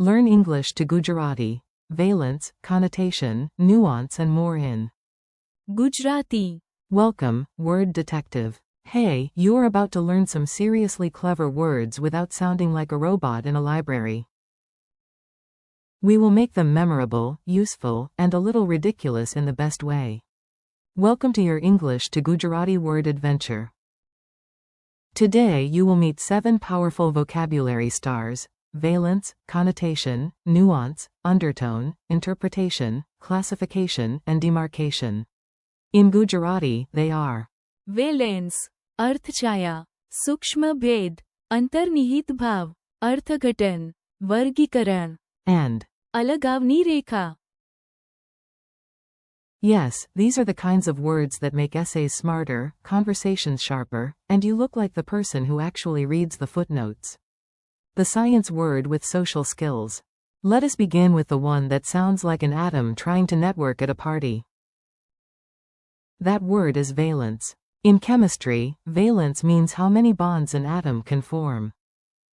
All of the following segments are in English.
Learn English to Gujarati. Valence, connotation, nuance and more in Gujarati. Welcome, word detective. Hey, you're about to learn some seriously clever words without sounding like a robot in a library. We will make them memorable, useful, and a little ridiculous in the best way. Welcome to your English to Gujarati word adventure. Today you will meet 7 powerful vocabulary stars: valence, connotation, nuance, undertone, interpretation, classification, and demarcation. In Gujarati, they are Valence, अर्थछाया, सूक्ष्म भेद, अंतर्निहित भाव, अर्थघटन, वर्गीकरण, and अलगावनी रेखा. Yes, these are the kinds of words that make essays smarter, conversations sharper, and you look like the person who actually reads the footnotes. The science word with social skills. Let us begin with the one that sounds like an atom trying to network at a party. That word is valence. In chemistry, valence means how many bonds an atom can form.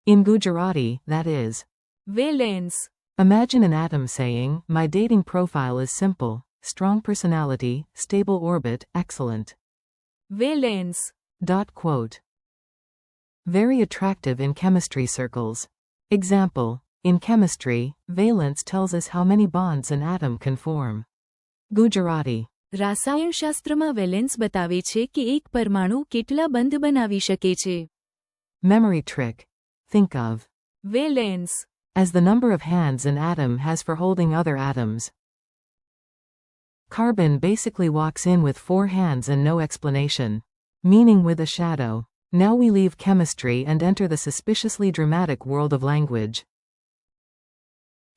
In Gujarati, that is Valence. Imagine an atom saying, "My dating profile is simple, strong personality, stable orbit, excellent." Valence. Quote. Very attractive in chemistry circles. Example, in chemistry, valence tells us how many bonds an atom can form. Gujarati. રસાયણશાસ્ત્રમાં valence બતાવે છે કે એક પરમાણુ કેટલા બંધ બનાવી શકે છે. Memory trick. Think of Valence as the number of hands an atom has for holding other atoms. Carbon basically walks in with 4 hands and no explanation. Meaning with a shadow. Now we leave chemistry and enter the suspiciously dramatic world of language.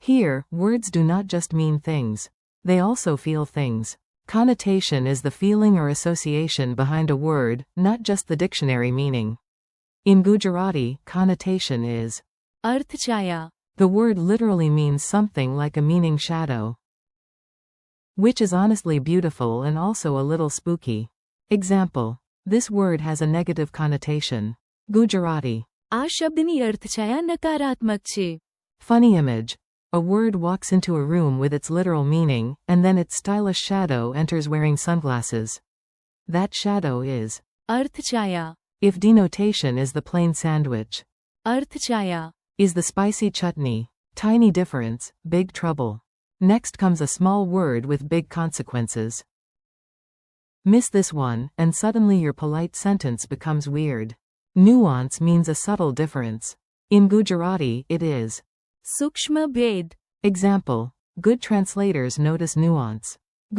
Here, words do not just mean things. They also feel things. Connotation is the feeling or association behind a word, not just the dictionary meaning. In Gujarati, connotation is અર્થછાયા. The word literally means something like a meaning shadow, which is honestly beautiful and also a little spooky. Example, this word has a negative connotation. Gujarati. આ શબ્દની અર્થછાયા નકારાત્મક છે. Funny image. A word walks into a room with its literal meaning, and then its stylish shadow enters wearing sunglasses. That shadow is અર્થછાયા. if denotation is the plain sandwich. અર્થછાયા. Is the spicy chutney. Tiny difference, big trouble. Next comes a small word with big consequences. Miss this one, and suddenly your polite sentence becomes weird. Nuance means a subtle difference. In Gujarati, it is સૂક્ષ્મ ભેદ. Example, good translators notice nuance.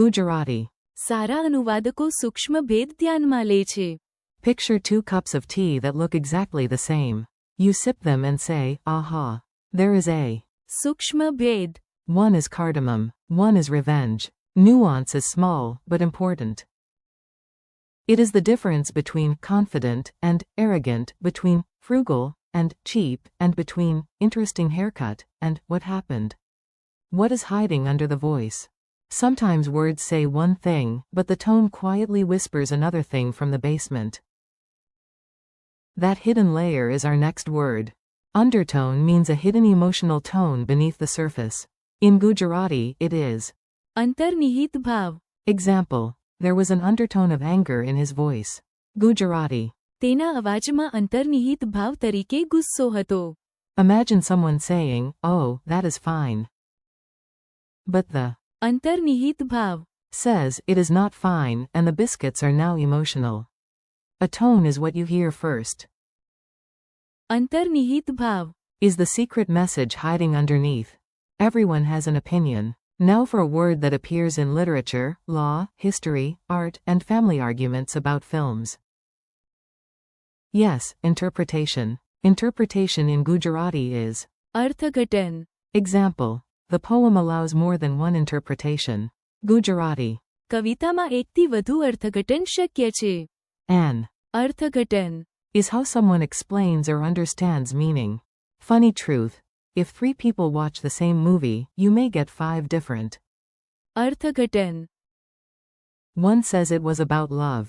Gujarati. સારા અનુવાદકો સૂક્ષ્મ ભેદ ધ્યાનમાં લે છે. Picture 2 cups of tea that look exactly the same. You sip them and say, aha. There is a સૂક્ષ્મ ભેદ. one is cardamom, one is revenge. Nuance is small, but important. It is the difference between confident and arrogant, between frugal and cheap, and between interesting haircut and what happened. What is hiding under the voice? Sometimes words say one thing, but the tone quietly whispers another thing from the basement. That hidden layer is our next word. Undertone means a hidden emotional tone beneath the surface. In Gujarati, it is અંતર્નિહિત ભાવ. Example, there was an undertone of anger in his voice. Gujarati. તેના અવાજમાં અંતર્નિહિત ભાવ તરીકે ગુસ્સો હતો. Imagine someone saying, "Oh, that is fine." But the અંતર્નિહિત ભાવ. says, "It is not fine," and the biscuits are now emotional. A tone is what you hear first. અંતર્નિહિત ભાવ. Is the secret message hiding underneath. Everyone has an opinion. Now for a word that appears in literature, law, history, art, and family arguments about films. Yes, interpretation. Interpretation in Gujarati is અર્થઘટન. Example, the poem allows more than one interpretation. Gujarati. કવિતામાં એકથી વધુ અર્થઘટન શક્ય છે. An અર્થઘટન. is how someone explains or understands meaning. Funny truth. If 3 people watch the same movie, you may get 5 different. અર્થઘટન. One says it was about love.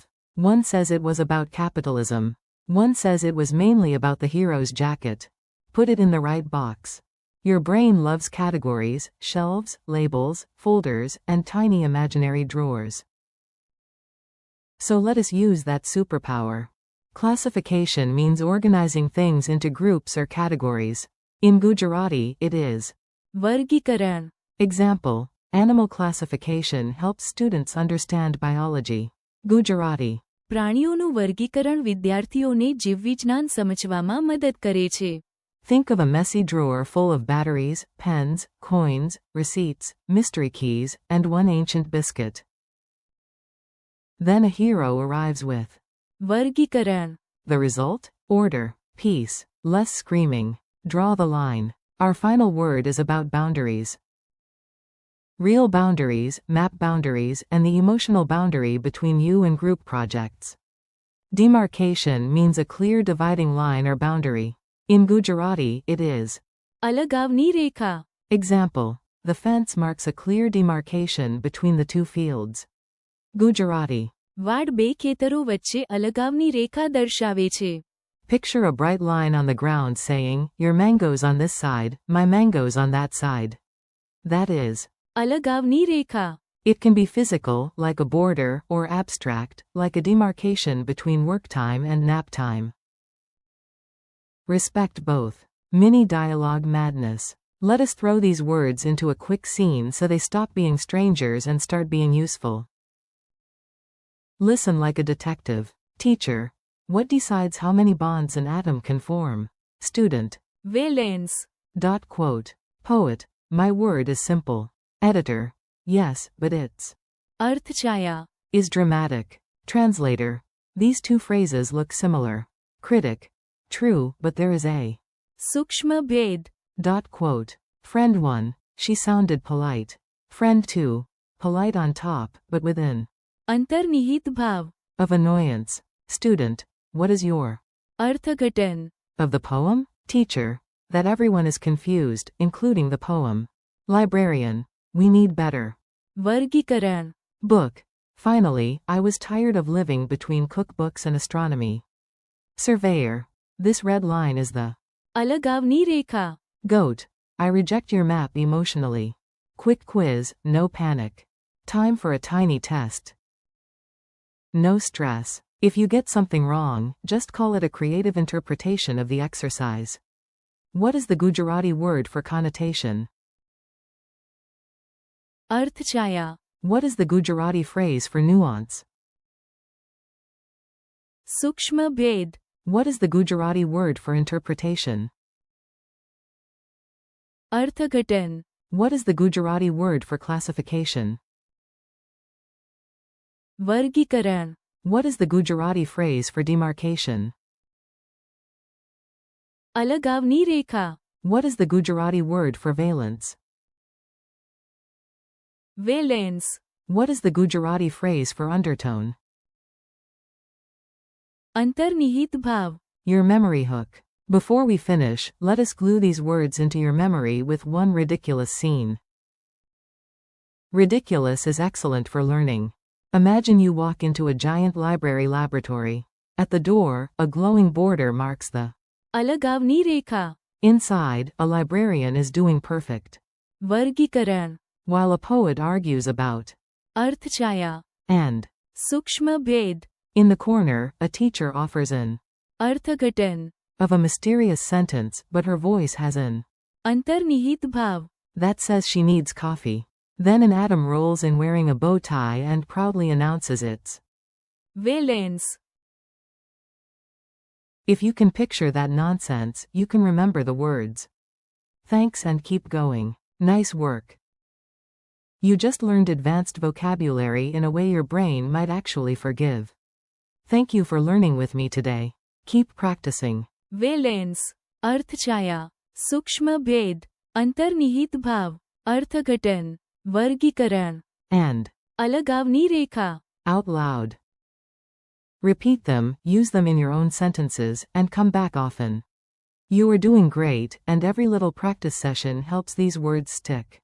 One says it was about capitalism. One says it was mainly about the hero's jacket. Put it in the right box. Your brain loves categories, shelves, labels, folders, and tiny imaginary drawers. So let us use that superpower. Classification means organizing things into groups or categories. In Gujarati, it is વર્ગીકરણ. Example, animal classification helps students understand biology. Gujarati. પ્રાણીઓનું વર્ગીકરણ વિદ્યાર્થીઓને જીવવિજ્ઞાન સમજવામાં મદદ કરે છે. Think of a messy drawer full of batteries, pens, coins, receipts, mystery keys, and one ancient biscuit. Then a hero arrives with વર્ગીકરણ. the result? Order, peace, less screaming. Draw the line. Our final word is about boundaries. Real boundaries, map boundaries, and the emotional boundary between you and group projects. Demarcation means a clear dividing line or boundary. In Gujarati, it is અલગાવની રેખા. Example, the fence marks a clear demarcation between the two fields. Gujarati. વાડ બે ખેતરો વચ્ચે અલગાવની રેખા દર્શાવે છે. Picture a bright line on the ground saying, your mangoes on this side, my mangoes on that side. That is અલગાવની રેખા. It can be physical, like a border, or abstract, like a demarcation between work time and nap time. Respect both. Mini dialogue madness. Let us throw these words into a quick scene so they stop being strangers and start being useful. Listen like a detective. Teacher. What decides how many bonds an atom can form? Student. Valence. Quote. Poet. My word is simple. Editor. Yes, but it's અર્થછાયા. is dramatic. Translator. These two phrases look similar. Critic. True, but there is a સૂક્ષ્મ ભેદ. Quote. Friend 1. She sounded polite. Friend 2. Polite on top, but within અંતર્નિહિત ભાવ. of annoyance. Student. What is your અર્થઘટન. of the poem? Teacher. That everyone is confused, including the poem. Librarian. We need better. વર્ગીકરણ. Book. Finally, I was tired of living between cookbooks and astronomy. Surveyor. This red line is the અલગાવની Rekha. goat. I reject your map emotionally. Quick quiz, no panic. Time for a tiny test. No stress. If you get something wrong, just call it a creative interpretation of the exercise. What is the Gujarati word for connotation? અર્થછાયા. What is the Gujarati phrase for nuance? સૂક્ષ્મ ભેદ. What is the Gujarati word for interpretation? અર્થઘટન. What is the Gujarati word for classification? વર્ગીકરણ. What is the Gujarati phrase for demarcation? અલગાવની રેખા. What is the Gujarati word for valence? Valence. What is the Gujarati phrase for undertone? અંતર્નિહિત ભાવ. Your memory hook. Before we finish, let us glue these words into your memory with one ridiculous scene. Ridiculous is excellent for learning. Imagine you walk into a giant library laboratory. At the door, a glowing border marks the અલગાવની Rekha. inside, a librarian is doing perfect. વર્ગીકરણ. While a poet argues about અર્થછાયા. and સૂક્ષ્મ ભેદ. in the corner, a teacher offers an અર્થઘટન. of a mysterious sentence, but her voice has an અંતર્નિહિત ભાવ. that says she needs coffee. Then an atom rolls in wearing a bow tie and proudly announces it's valence. If you can picture that nonsense, you can remember the words. Thanks and keep going. Nice work. You just learned advanced vocabulary in a way your brain might actually forgive. Thank you for learning with me today. Keep practicing. Valence. અર્થછાયા. સૂક્ષ્મ ભેદ. અંતર્નિહિત ભાવ. અર્થઘટન. વર્ગીકરણ. And અલગાવની Rekha. out loud. Repeat them, use them in your own sentences, and come back often. You are doing great, and every little practice session helps these words stick.